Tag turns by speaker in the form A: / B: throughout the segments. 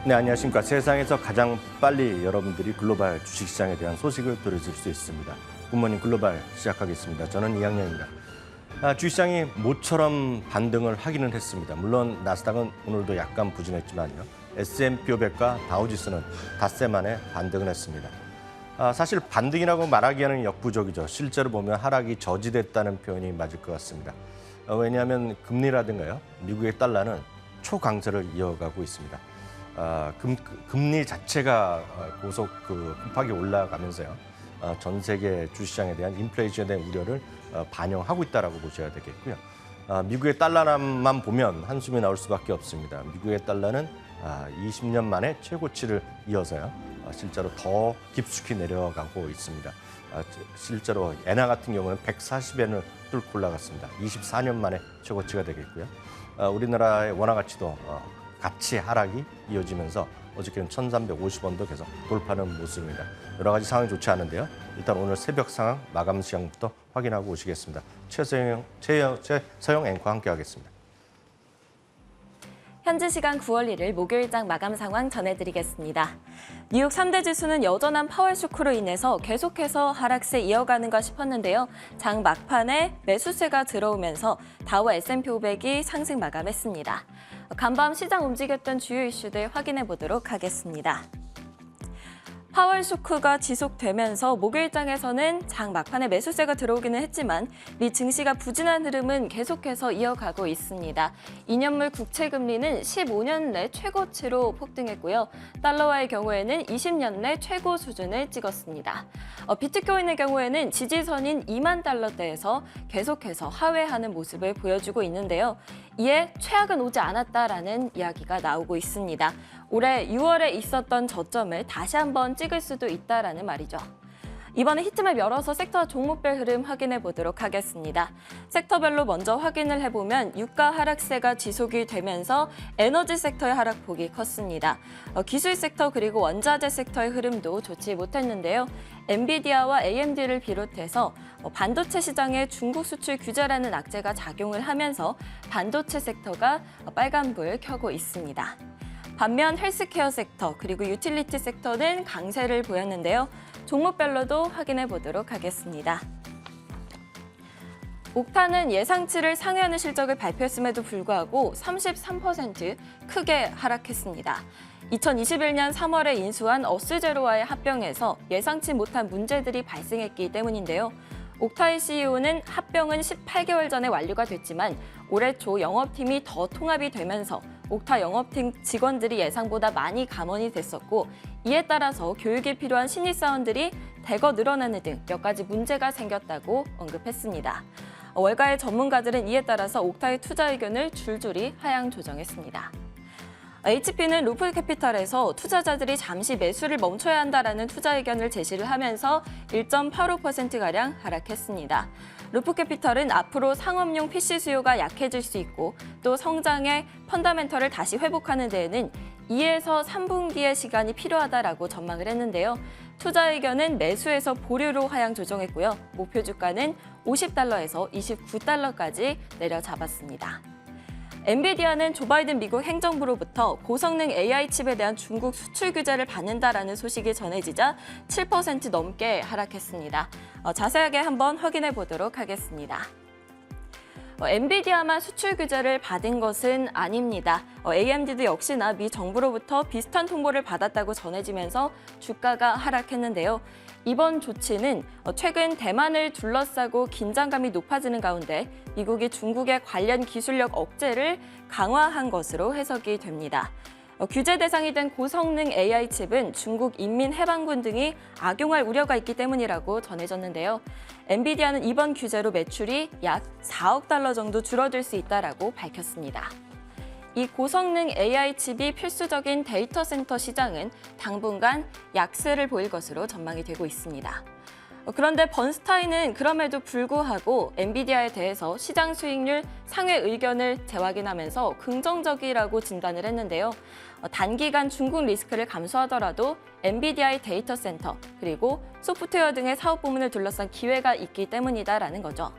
A: 네, 안녕하십니까. 세상에서 가장 빨리 여러분들이 글로벌 주식시장에 대한 소식을 들으실 수 있습니다. 굿모닝 글로벌 시작하겠습니다. 저는 이학년입니다. 주식시장이 모처럼 반등을 하기는 했습니다. 물론 나스닥은 오늘도 약간 부진했지만요. S&P 500과 다우지수는 닷새 만에 반등을 했습니다. 사실 반등이라고 말하기에는 역부족이죠. 실제로 보면 하락이 저지됐다는 표현이 맞을 것 같습니다. 왜냐하면 금리라든가요, 미국의 달러는 초강세를 이어가고 있습니다. 금리 자체가 고속 급하게 올라가면서요. 전 세계 주시장에 대한 인플레이션에 대한 우려를 반영하고 있다라고 보셔야 되겠고요. 미국의 달러만 보면 한숨이 나올 수밖에 없습니다. 미국의 달러는 20년 만에 최고치를 이어서요. 실제로 더 깊숙이 내려가고 있습니다. 실제로 엔화 같은 경우는 140엔을 뚫고 올라갔습니다. 24년 만에 최고치가 되겠고요. 우리나라의 원화 가치도 같이 하락이 이어지면서 어저께는 1,350원도 계속 돌파하는 모습입니다. 여러 가지 상황이 좋지 않은데요. 일단 오늘 새벽 상황 마감 시간부터 확인하고 오시겠습니다. 최서영 앵커와 함께하겠습니다.
B: 현지 시간 9월 1일 목요일장 마감 상황 전해드리겠습니다. 뉴욕 3대 지수는 여전한 파월 쇼크로 인해서 계속해서 하락세 이어가는가 싶었는데요. 장 막판에 매수세가 들어오면서 다우와 S&P 500이 상승 마감했습니다. 간밤 시장 움직였던 주요 이슈들 확인해 보도록 하겠습니다. 파월 쇼크가 지속되면서 목요일장에서는 장 막판에 매수세가 들어오기는 했지만 미 증시가 부진한 흐름은 계속해서 이어가고 있습니다. 2년물 국채 금리는 15년 내 최고치로 폭등했고요. 달러화의 경우에는 20년 내 최고 수준을 찍었습니다. 비트코인의 경우에는 지지선인 2만 달러대에서 계속해서 하회하는 모습을 보여주고 있는데요. 이에 최악은 오지 않았다라는 이야기가 나오고 있습니다. 올해 6월에 있었던 저점을 다시 한번 찍을 수도 있다라는 말이죠. 이번에 히트맵 열어서 섹터 종목별 흐름 확인해 보도록 하겠습니다. 섹터별로 먼저 확인을 해보면 유가 하락세가 지속이 되면서 에너지 섹터의 하락폭이 컸습니다. 기술 섹터 그리고 원자재 섹터의 흐름도 좋지 못했는데요. 엔비디아와 AMD를 비롯해서 반도체 시장에 중국 수출 규제라는 악재가 작용을 하면서 반도체 섹터가 빨간불 켜고 있습니다. 반면 헬스케어 섹터 그리고 유틸리티 섹터는 강세를 보였는데요. 종목별로도 확인해 보도록 하겠습니다. 옥타는 예상치를 상회하는 실적을 발표했음에도 불구하고 33% 크게 하락했습니다. 2021년 3월에 인수한 어스제로와의 합병에서 예상치 못한 문제들이 발생했기 때문인데요. 옥타의 CEO는 합병은 18개월 전에 완료가 됐지만 올해 초 영업팀이 더 통합이 되면서 옥타 영업팀 직원들이 예상보다 많이 감원이 됐었고 이에 따라서 교육이 필요한 신입사원들이 대거 늘어나는 등 몇 가지 문제가 생겼다고 언급했습니다. 월가의 전문가들은 이에 따라서 옥타의 투자 의견을 줄줄이 하향 조정했습니다. HP는 루프캐피탈에서 투자자들이 잠시 매수를 멈춰야 한다라는 투자 의견을 제시를 하면서 1.85%가량 하락했습니다. 루프캐피탈은 앞으로 상업용 PC 수요가 약해질 수 있고 또 성장의 펀더멘털을 다시 회복하는 데에는 2에서 3분기의 시간이 필요하다라고 전망을 했는데요. 투자 의견은 매수에서 보류로 하향 조정했고요. 목표 주가는 50달러에서 29달러까지 내려잡았습니다. 엔비디아는 조 바이든 미국 행정부로부터 고성능 AI 칩에 대한 중국 수출 규제를 받는다라는 소식이 전해지자 7% 넘게 하락했습니다. 자세하게 한번 확인해 보도록 하겠습니다. 엔비디아만 수출 규제를 받은 것은 아닙니다. AMD도 역시나 미 정부로부터 비슷한 통보를 받았다고 전해지면서 주가가 하락했는데요. 이번 조치는 최근 대만을 둘러싸고 긴장감이 높아지는 가운데 미국이 중국의 관련 기술력 억제를 강화한 것으로 해석이 됩니다. 규제 대상이 된 고성능 AI 칩은 중국 인민해방군 등이 악용할 우려가 있기 때문이라고 전해졌는데요. 엔비디아는 이번 규제로 매출이 약 4억 달러 정도 줄어들 수 있다라고 밝혔습니다. 이 고성능 AI 칩이 필수적인 데이터 센터 시장은 당분간 약세를 보일 것으로 전망이 되고 있습니다. 그런데 번스타인은 그럼에도 불구하고 엔비디아에 대해서 시장 수익률 상회 의견을 재확인하면서 긍정적이라고 진단을 했는데요. 단기간 중국 리스크를 감수하더라도 엔비디아의 데이터 센터 그리고 소프트웨어 등의 사업 부문을 둘러싼 기회가 있기 때문이다라는 거죠.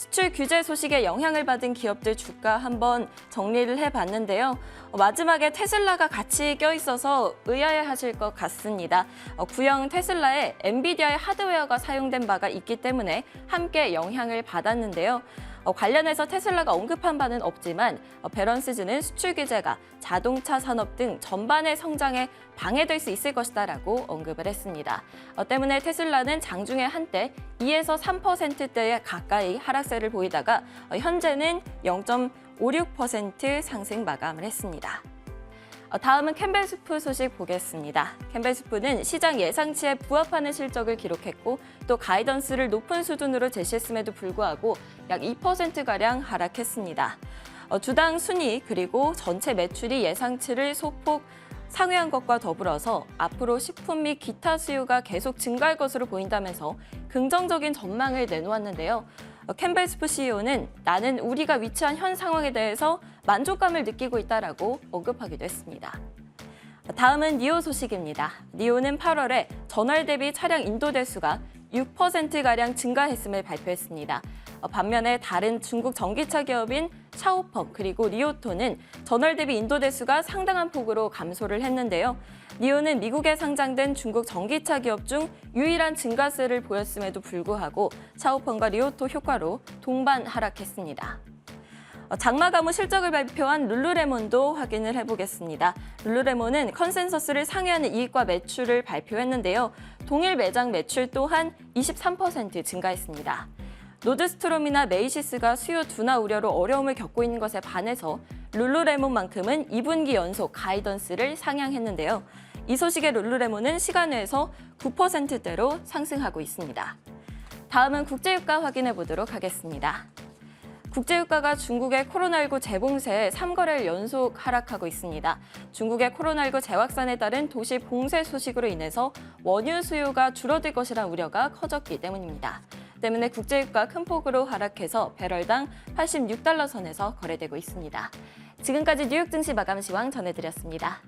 B: 수출 규제 소식에 영향을 받은 기업들 주가 한번 정리를 해봤는데요. 마지막에 테슬라가 같이 껴있어서 의아해하실 것 같습니다. 구형 테슬라에 엔비디아의 하드웨어가 사용된 바가 있기 때문에 함께 영향을 받았는데요. 관련해서 테슬라가 언급한 바는 없지만 베런스즈는 수출 규제가 자동차 산업 등 전반의 성장에 방해될 수 있을 것이다라고 언급을 했습니다. 때문에 테슬라는 장중에 한때 2에서 3%대에 가까이 하락세를 보이다가 현재는 0.56% 상승 마감을 했습니다. 다음은 캠벨스프 소식 보겠습니다. 캠벨스프는 시장 예상치에 부합하는 실적을 기록했고 또 가이던스를 높은 수준으로 제시했음에도 불구하고 약 2%가량 하락했습니다. 주당 순이익 그리고 전체 매출이 예상치를 소폭 상회한 것과 더불어서 앞으로 식품 및 기타 수요가 계속 증가할 것으로 보인다면서 긍정적인 전망을 내놓았는데요. 캠벨스프 CEO는 나는 우리가 위치한 현 상황에 대해서 만족감을 느끼고 있다라고 언급하기도 했습니다. 다음은 니오 소식입니다. 니오는 8월에 전월 대비 차량 인도 대수가 6%가량 증가했음을 발표했습니다. 반면에 다른 중국 전기차 기업인 샤오펑 그리고 리오토는 전월 대비 인도 대수가 상당한 폭으로 감소를 했는데요. 니오는 미국에 상장된 중국 전기차 기업 중 유일한 증가세를 보였음에도 불구하고 샤오펑과 리오토 효과로 동반 하락했습니다. 장마 가무 실적을 발표한 룰루레몬도 확인을 해보겠습니다. 룰루레몬은 컨센서스를 상회하는 이익과 매출을 발표했는데요. 동일 매장 매출 또한 23% 증가했습니다. 노드스트롬이나 메이시스가 수요 둔화 우려로 어려움을 겪고 있는 것에 반해서 룰루레몬만큼은 2분기 연속 가이던스를 상향했는데요. 이 소식에 룰루레몬은 시간외에서 9%대로 상승하고 있습니다. 다음은 국제유가 확인해 보도록 하겠습니다. 국제유가가 중국의 코로나19 재봉쇄에 3거래일 연속 하락하고 있습니다. 중국의 코로나19 재확산에 따른 도시 봉쇄 소식으로 인해서 원유 수요가 줄어들 것이란 우려가 커졌기 때문입니다. 때문에 국제유가 큰 폭으로 하락해서 배럴당 86달러 선에서 거래되고 있습니다. 지금까지 뉴욕 증시 마감 시황 전해드렸습니다.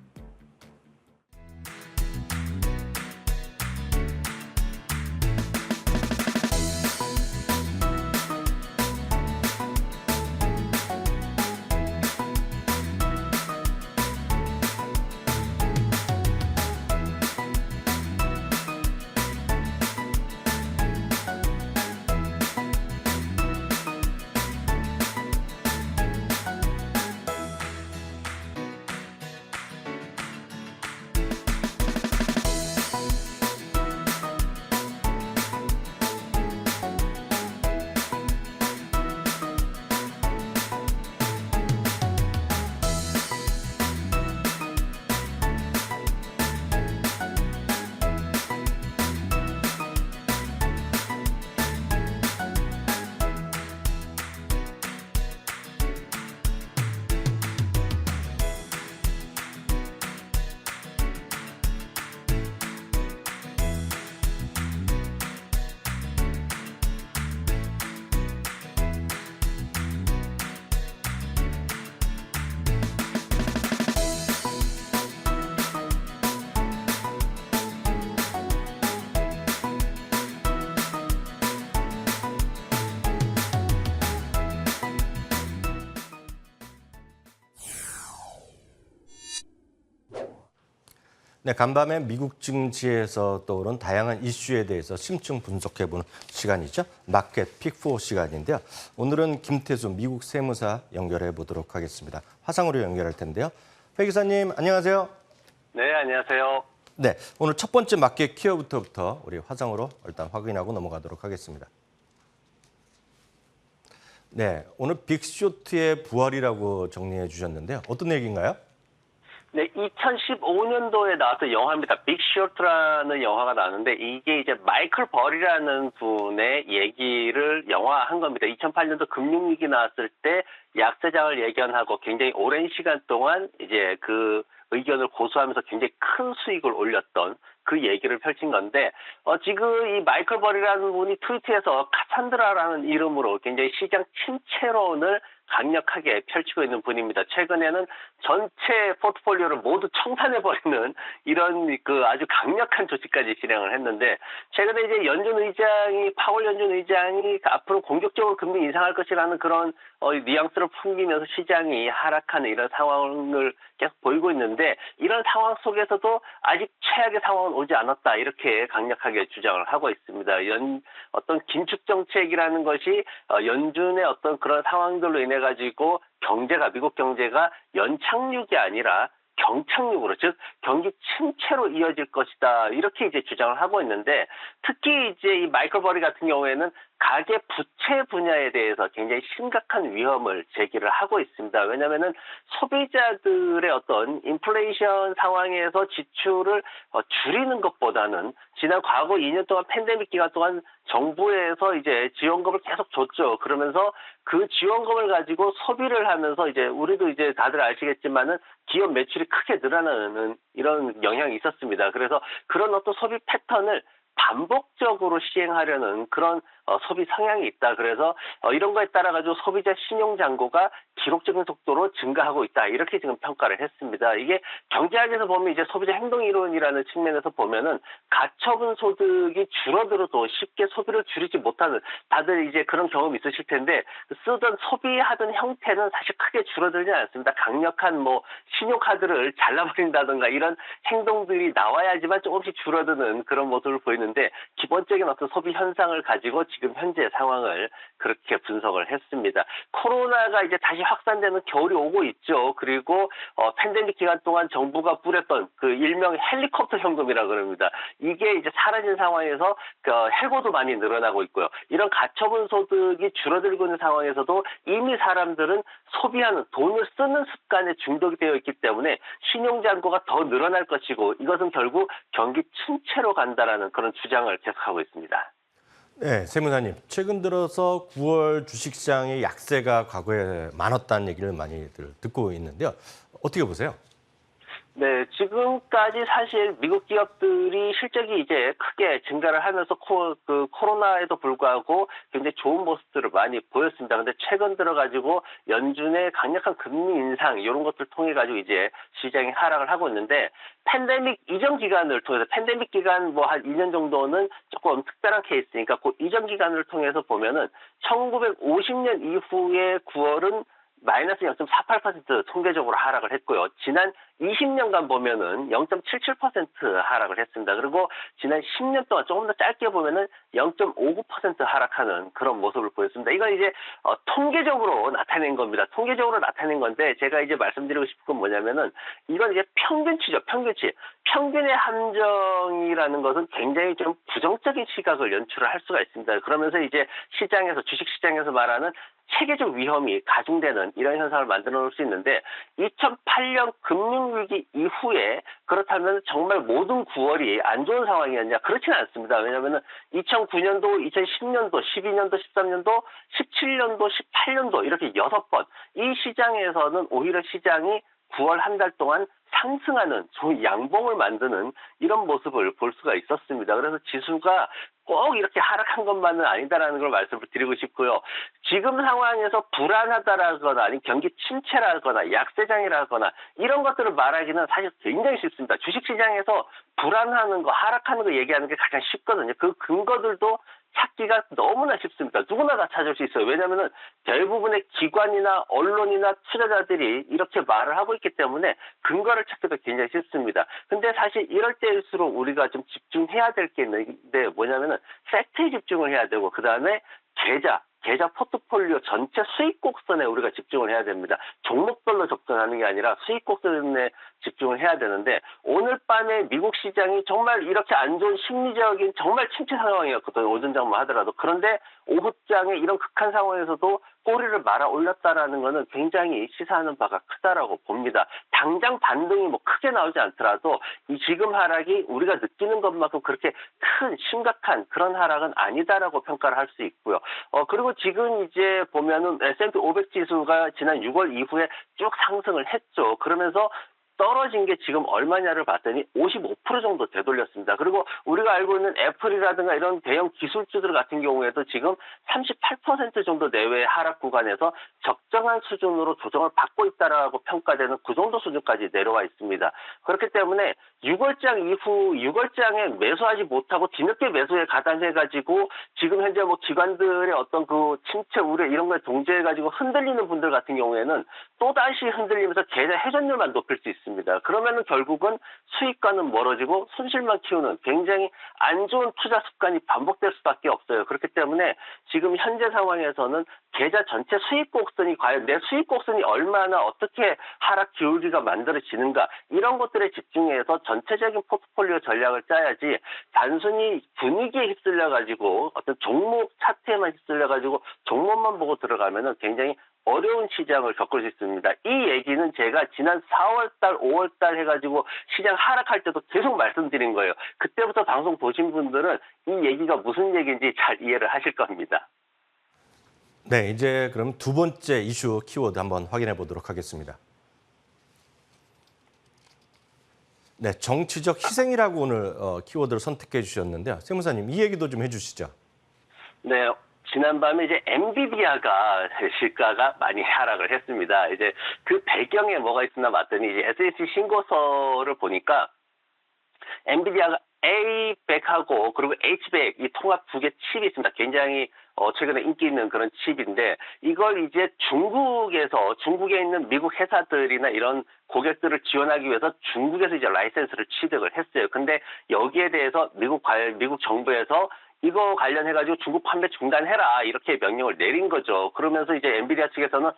A: 네, 간밤에 미국 증시에서 떠오른 다양한 이슈에 대해서 심층 분석해보는 시간이죠. 마켓 픽4 시간인데요. 오늘은 김태수 미국 세무사 연결해 보도록 하겠습니다. 화상으로 연결할 텐데요. 회 기사님, 안녕하세요.
C: 네, 안녕하세요.
A: 네, 오늘 첫 번째 마켓 키워부터 우리 화상으로 일단 확인하고 넘어가도록 하겠습니다. 네, 오늘 빅쇼트의 부활이라고 정리해 주셨는데요. 어떤 얘기인가요?
C: 네, 2015년도에 나왔던 영화입니다. 빅쇼트라는 영화가 나왔는데 이게 이제 마이클 벌이라는 분의 얘기를 영화한 겁니다. 2008년도 금융위기 나왔을 때 약세장을 예견하고 굉장히 오랜 시간 동안 이제 그 의견을 고수하면서 굉장히 큰 수익을 올렸던 그 얘기를 펼친 건데 지금 이 마이클 벌이라는 분이 트위터에서 카산드라라는 이름으로 굉장히 시장 침체론을 강력하게 펼치고 있는 분입니다. 최근에는 전체 포트폴리오를 모두 청산해버리는 이런 그 아주 강력한 조치까지 진행을 했는데, 최근에 이제 파월 연준 의장이 앞으로 공격적으로 금리 인상할 것이라는 그런 뉘앙스를 풍기면서 시장이 하락하는 이런 상황을 계속 보이고 있는데, 이런 상황 속에서도 아직 최악의 상황은 오지 않았다, 이렇게 강력하게 주장을 하고 있습니다. 어떤 긴축 정책이라는 것이 연준의 어떤 그런 상황들로 인해 가지고 미국 경제가 연착륙이 아니라 경착륙으로, 즉 경기 침체로 이어질 것이다, 이렇게 이제 주장을 하고 있는데, 특히 이제 이 마이클 버리 같은 경우에는 가계 부채 분야에 대해서 굉장히 심각한 위험을 제기를 하고 있습니다. 왜냐하면은 소비자들의 어떤 인플레이션 상황에서 지출을 줄이는 것보다는 지난 과거 2년 동안 팬데믹 기간 동안 정부에서 이제 지원금을 계속 줬죠. 그러면서 그 지원금을 가지고 소비를 하면서 이제 우리도 이제 다들 아시겠지만은 기업 매출이 크게 늘어나는 이런 영향이 있었습니다. 그래서 그런 어떤 소비 패턴을 반복적으로 시행하려는 그런 소비 성향이 있다. 그래서 이런 거에 따라 가지고 소비자 신용 잔고가 기록적인 속도로 증가하고 있다, 이렇게 지금 평가를 했습니다. 이게 경제학에서 보면 이제 소비자 행동 이론이라는 측면에서 보면은 가처분 소득이 줄어들어도 쉽게 소비를 줄이지 못하는, 다들 이제 그런 경험 있으실 텐데, 쓰던 소비하던 형태는 사실 크게 줄어들지 않습니다. 강력한 신용카드를 잘라버린다든가 이런 행동들이 나와야지만 조금씩 줄어드는 그런 모습을 보이는데, 기본적인 어떤 소비 현상을 가지고 지금 현재 상황을 그렇게 분석을 했습니다. 코로나가 이제 다시 확산되는 겨울이 오고 있죠. 그리고 팬데믹 기간 동안 정부가 뿌렸던 그 일명 헬리콥터 현금이라고 그럽니다. 이게 이제 사라진 상황에서 해고도 많이 늘어나고 있고요. 이런 가처분 소득이 줄어들고 있는 상황에서도 이미 사람들은 소비하는, 돈을 쓰는 습관에 중독이 되어 있기 때문에 신용잔고가 더 늘어날 것이고, 이것은 결국 경기 침체로 간다라는 그런 주장을 계속하고 있습니다.
A: 네, 세무사님. 최근 들어서 9월 주식시장의 약세가 과거에 많았다는 얘기를 많이들 듣고 있는데요. 어떻게 보세요?
C: 네, 지금까지 사실 미국 기업들이 실적이 이제 크게 증가를 하면서 코로나에도 불구하고 굉장히 좋은 모습들을 많이 보였습니다. 근데 최근 들어가지고 연준의 강력한 금리 인상, 이런 것들 통해 가지고 이제 시장이 하락을 하고 있는데, 팬데믹 이전 기간을 통해서, 팬데믹 기간 한 2년 정도는 조금 특별한 케이스니까 그 이전 기간을 통해서 보면은 1950년 이후의 9월은 마이너스 0.48% 통계적으로 하락을 했고요. 지난 20년간 보면은 0.77% 하락을 했습니다. 그리고 지난 10년 동안 조금 더 짧게 보면은 0.59% 하락하는 그런 모습을 보였습니다. 이건 이제 통계적으로 나타낸 겁니다. 통계적으로 나타낸 건데, 제가 이제 말씀드리고 싶은 건 뭐냐면은, 이건 이제 평균치죠. 평균치. 평균의 함정이라는 것은 굉장히 좀 부정적인 시각을 연출을 할 수가 있습니다. 그러면서 이제 주식시장에서 말하는 체계적 위험이 가중되는 이런 현상을 만들어 놓을 수 있는데, 2008년 금융위기 이후에 그렇다면 정말 모든 9월이 안 좋은 상황이었냐? 그렇지는 않습니다. 왜냐하면 2009년도, 2010년도, 12년도, 13년도, 17년도, 18년도 이렇게 6번, 이 시장에서는 오히려 시장이 9월 한 달 동안 상승하는, 양봉을 만드는 이런 모습을 볼 수가 있었습니다. 그래서 지수가 꼭 이렇게 하락한 것만은 아니다라는 걸 말씀을 드리고 싶고요. 지금 상황에서 불안하다라거나 아니면 경기 침체라거나 약세장이라거나 이런 것들을 말하기는 사실 굉장히 쉽습니다. 주식시장에서 불안하는 거, 하락하는 거 얘기하는 게 가장 쉽거든요. 그 근거들도 찾기가 너무나 쉽습니다. 누구나 다 찾을 수 있어요. 왜냐하면 대부분의 기관이나 언론이나 투자자들이 이렇게 말을 하고 있기 때문에 근거를 찾기도 굉장히 쉽습니다. 근데 사실 이럴 때일수록 우리가 좀 집중해야 될 게 있는데, 뭐냐면은 팩트에 집중을 해야 되고, 그 다음에 계좌 포트폴리오 전체 수익 곡선에 우리가 집중을 해야 됩니다. 종목별로 접근하는 게 아니라 수익 곡선에 집중을 해야 되는데, 오늘 밤에 미국 시장이 정말 이렇게 안 좋은 심리적인 정말 침체 상황이었거든요. 오전장만 하더라도. 그런데 오후장에 이런 극한 상황에서도 꼬리를 말아 올렸다라는 것은 굉장히 시사하는 바가 크다라고 봅니다. 당장 반등이 크게 나오지 않더라도 이 지금 하락이 우리가 느끼는 것만큼 그렇게 큰 심각한 그런 하락은 아니다라고 평가를 할 수 있고요. 그리고 지금 이제 보면은 S&P 500 지수가 지난 6월 이후에 쭉 상승을 했죠. 그러면서 떨어진 게 지금 얼마냐를 봤더니 55% 정도 되돌렸습니다. 그리고 우리가 알고 있는 애플이라든가 이런 대형 기술주들 같은 경우에도 지금 38% 정도 내외의 하락 구간에서 적정한 수준으로 조정을 받고 있다라고 평가되는 그 정도 수준까지 내려와 있습니다. 그렇기 때문에 6월장 이후 6월장에 매수하지 못하고 뒤늦게 매수에 가담해가지고 지금 현재 뭐 기관들의 어떤 그 침체 우려 이런 거에 동조해가지고 흔들리는 분들 같은 경우에는 또다시 흔들리면서 계좌 회전율만 높일 수 있습니다. 그러면은 결국은 수익과는 멀어지고 손실만 키우는 굉장히 안 좋은 투자 습관이 반복될 수밖에 없어요. 그렇기 때문에 지금 현재 상황에서는 계좌 전체 수익 곡선이 과연 내 수익 곡선이 얼마나 어떻게 하락 기울기가 만들어지는가 이런 것들에 집중해서 전체적인 포트폴리오 전략을 짜야지 단순히 분위기에 휩쓸려 가지고 어떤 종목 차트에만 휩쓸려 가지고 종목만 보고 들어가면은 굉장히 어려운 시장을 겪을 수 있습니다. 이 얘기는 제가 지난 4월달, 5월달 해가지고 시장 하락할 때도 계속 말씀드린 거예요. 그때부터 방송 보신 분들은 이 얘기가 무슨 얘기인지 잘 이해를 하실 겁니다.
A: 네, 이제 그럼 두 번째 이슈 키워드 한번 확인해 보도록 하겠습니다. 네, 정치적 희생이라고 오늘 키워드를 선택해 주셨는데요. 세무사님, 이 얘기도 좀 해주시죠.
C: 네. 지난밤에 이제 엔비디아가 시가가 많이 하락을 했습니다. 이제 그 배경에 뭐가 있었나 봤더니 이제 SEC 신고서를 보니까 엔비디아가 A100하고 그리고 H100 이 통합 두 개 칩이 있습니다. 굉장히 최근에 인기 있는 그런 칩인데 이걸 이제 중국에 있는 미국 회사들이나 이런 고객들을 지원하기 위해서 중국에서 이제 라이센스를 취득을 했어요. 근데 여기에 대해서 미국 정부에서 이거 관련해가지고 중국 판매 중단해라 이렇게 명령을 내린 거죠. 그러면서 이제 엔비디아 측에서는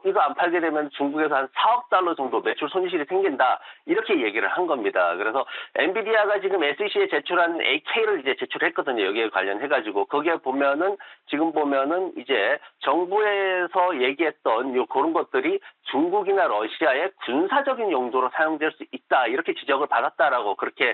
C: 이거 안 팔게 되면 중국에서 한 4억 달러 정도 매출 손실이 생긴다 이렇게 얘기를 한 겁니다. 그래서 엔비디아가 지금 SEC에 제출한 AK를 이제 제출했거든요. 여기에 관련해가지고 거기에 보면은 지금 보면은 이제 정부에서 얘기했던 그런 것들이 중국이나 러시아의 군사적인 용도로 사용될 수 있다 이렇게 지적을 받았다라고 그렇게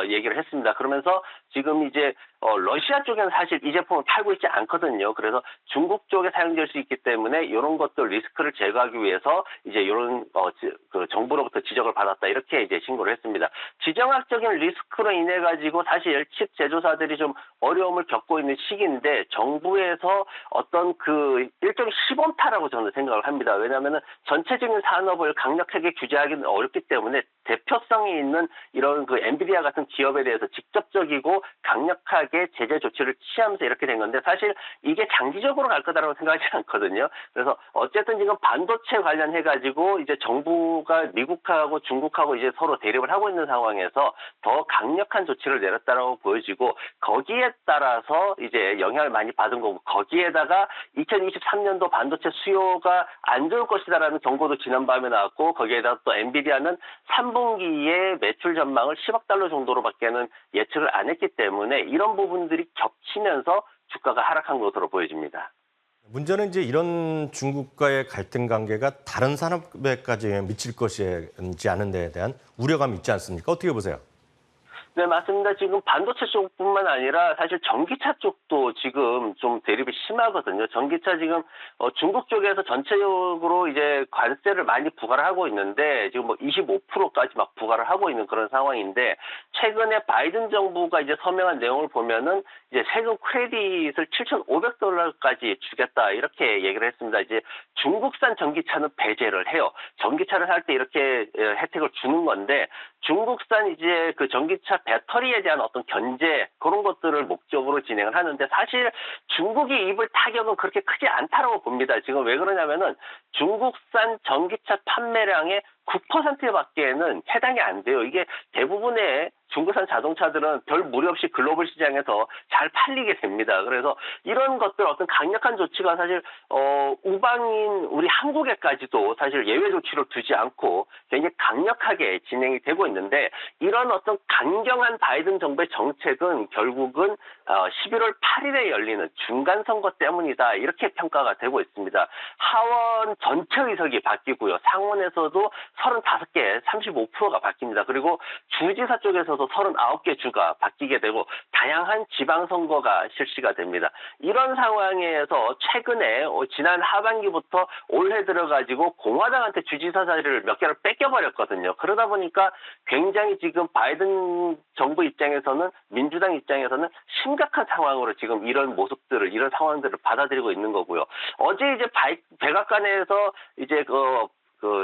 C: 얘기를 했습니다. 그러면서 지금 이제 러시아 쪽에는 사실 이 제품을 팔고 있지 않거든요. 그래서 중국 쪽에 사용될 수 있기 때문에 이런 것들 리스크를 제거하기 위해서 이제 이런 그 정부로부터 지적을 받았다 이렇게 이제 신고를 했습니다. 지정학적인 리스크로 인해 가지고 사실 칩 제조사들이 좀 어려움을 겪고 있는 시기인데 정부에서 어떤 그 일종의 시범타라고 저는 생각을 합니다. 왜냐하면은 전체적인 산업을 강력하게 규제하기는 어렵기 때문에 대표성이 있는 이런 그 엔비디아 같은 기업에 대해서 직접적이고 강력하게 제재 조치를 취하면서 이렇게 된 건데 사실 이게 장기적으로 갈 거다라고 생각하지 않거든요. 그래서 어쨌든 지금 반도체 관련해 가지고 이제 정부가 미국하고 중국하고 이제 서로 대립을 하고 있는 상황에서 더 강력한 조치를 내렸다라고 보여지고 거기에 따라서 이제 영향을 많이 받은 거고 거기에다가 2023년도 반도체 수요가 안 좋을 것이다라는 경고도 지난밤에 나왔고 거기에다가 또 엔비디아는 3분기에 매출 전망을 10억 달러 정도로밖에는 예측을 안 했기 때문에 이런 부분들이 겹치면서 주가가 하락한 것으로 보여집니다.
A: 문제는 이제 이런 중국과의 갈등 관계가 다른 산업에까지 미칠 것인지 않은 데에 대한 우려감이 있지 않습니까? 어떻게 보세요?
C: 네, 맞습니다. 지금 반도체 쪽뿐만 아니라 사실 전기차 쪽도 지금 좀 대립이 심하거든요. 전기차 지금 중국 쪽에서 전체적으로 이제 관세를 많이 부과를 하고 있는데 지금 뭐 25%까지 막 부과를 하고 있는 그런 상황인데 최근에 바이든 정부가 이제 서명한 내용을 보면은 이제 세금 크레딧을 7,500달러까지 주겠다 이렇게 얘기를 했습니다. 이제 중국산 전기차는 배제를 해요. 전기차를 살 때 이렇게 혜택을 주는 건데 중국산 이제 그 전기차 배터리에 대한 어떤 견제 그런 것들을 목적으로 진행을 하는데 사실 중국이 입을 타격은 그렇게 크지 않다라고 봅니다. 지금 왜 그러냐면은 중국산 전기차 판매량의 9%밖에는 해당이 안 돼요. 이게 대부분의 중국산 자동차들은 별 무리 없이 글로벌 시장에서 잘 팔리게 됩니다. 그래서 이런 것들 어떤 강력한 조치가 사실 우방인 우리 한국에까지도 사실 예외 조치를 두지 않고 굉장히 강력하게 진행이 되고 있는데 이런 어떤 강경한 바이든 정부의 정책은 결국은 11월 8일에 열리는 중간 선거 때문이다 이렇게 평가가 되고 있습니다. 하원 전체 의석이 바뀌고요. 상원에서도 35개 35%가 바뀝니다. 그리고 주지사 쪽에서도 39개 주가 바뀌게 되고 다양한 지방선거가 실시가 됩니다. 이런 상황에서 최근에 지난 하반기부터 올해 들어가지고 공화당한테 주지사 자리를 몇 개를 뺏기 뺏겨버렸거든요. 그러다 보니까 굉장히 지금 바이든 정부 입장에서는 민주당 입장에서는 심각한 상황으로 지금 이런 모습들을 이런 상황들을 받아들이고 있는 거고요. 어제 이제 백악관에서 이제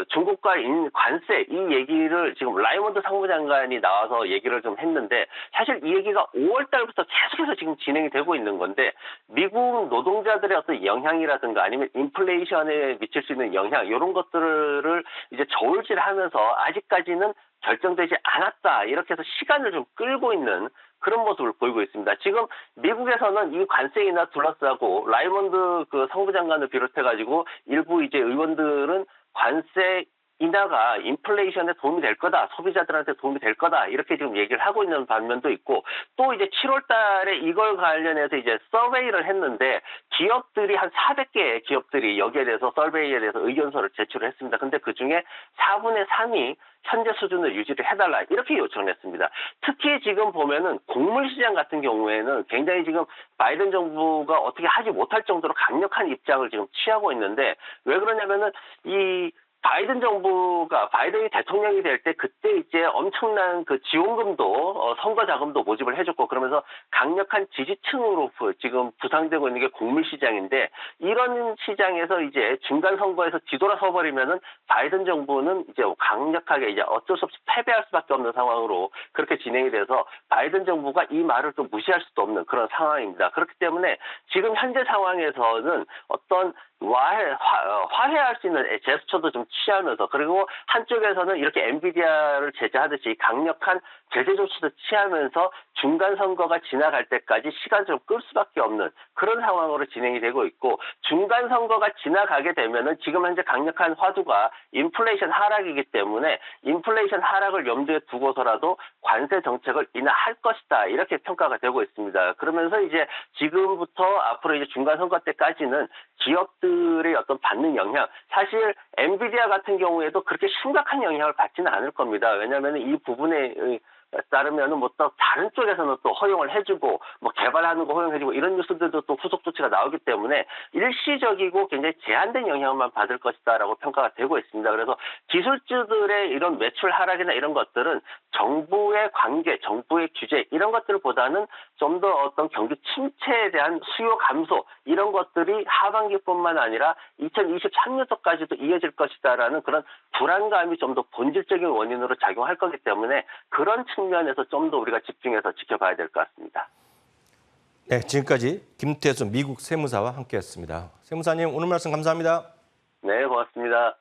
C: 중국과 관세 이 얘기를 지금 라이몬드 상무장관이 나와서 얘기를 좀 했는데 사실 이 얘기가 5월 달부터 계속해서 지금 진행이 되고 있는 건데 미국 노동자들의 어떤 영향이라든가 아니면 인플레이션에 미칠 수 있는 영향 이런 것들을 이제 저울질하면서 아직까지는 결정되지 않았다 이렇게 해서 시간을 좀 끌고 있는 그런 모습을 보이고 있습니다. 지금 미국에서는 이 관세 인하 둘러싸고 라이몬드 상부장관을 비롯해가지고 일부 이제 의원들은 관세 인하가 인플레이션에 도움이 될 거다, 소비자들한테 도움이 될 거다 이렇게 지금 얘기를 하고 있는 반면도 있고 또 이제 7월 달에 이걸 관련해서 이제 서베이를 했는데 기업들이 한 400개의 기업들이 여기에 대해서 서베이에 대해서 의견서를 제출을 했습니다. 근데 그 중에 4분의 3이 현재 수준을 유지를 해달라 이렇게 요청을 했습니다. 특히 지금 보면은 곡물 시장 같은 경우에는 굉장히 지금 바이든 정부가 어떻게 하지 못할 정도로 강력한 입장을 지금 취하고 있는데 왜 그러냐면은 이 바이든 정부가 바이든이 대통령이 될 때 그때 이제 엄청난 지원금도 선거 자금도 모집을 해줬고 그러면서 강력한 지지층으로 지금 부상되고 있는 게 곡물 시장인데 이런 시장에서 이제 중간 선거에서 뒤돌아서 버리면은 바이든 정부는 이제 강력하게 이제 어쩔 수 없이 패배할 수밖에 없는 상황으로 그렇게 진행이 돼서 바이든 정부가 이 말을 또 무시할 수도 없는 그런 상황입니다. 그렇기 때문에 지금 현재 상황에서는 어떤 화해할 수 있는 제스처도 좀 취하면서 그리고 한쪽에서는 이렇게 엔비디아를 제재하듯이 강력한 제재 조치도 취하면서 중간 선거가 지나갈 때까지 시간을 좀 끌 수밖에 없는 그런 상황으로 진행이 되고 있고 중간 선거가 지나가게 되면은 지금 현재 강력한 화두가 인플레이션 하락이기 때문에 인플레이션 하락을 염두에 두고서라도 관세 정책을 인하할 것이다 이렇게 평가가 되고 있습니다. 그러면서 이제 지금부터 앞으로 이제 중간 선거 때까지는 기업들의 어떤 받는 영향 사실 엔비디아 같은 경우에도 그렇게 심각한 영향을 받지는 않을 겁니다. 왜냐하면 이 부분에 따르면은 또 다른 쪽에서는 또 허용을 해주고 개발하는 거 허용해주고 이런 뉴스들도 또 후속 조치가 나오기 때문에 일시적이고 굉장히 제한된 영향만 받을 것이다라고 평가가 되고 있습니다. 그래서 기술주들의 이런 매출 하락이나 이런 것들은 정부의 관계, 정부의 규제 이런 것들보다는 좀 더 어떤 경기 침체에 대한 수요 감소 이런 것들이 하반기뿐만 아니라 2023년도까지도 이어질 것이다라는 그런 불안감이 좀 더 본질적인 원인으로 작용할 거기 때문에 그런 측면에서 좀 더 우리가 집중해서 지켜봐야 될 것 같습니다.
A: 네, 지금까지 김태수 미국 세무사와 함께했습니다. 세무사님 오늘 말씀 감사합니다.
C: 네, 고맙습니다.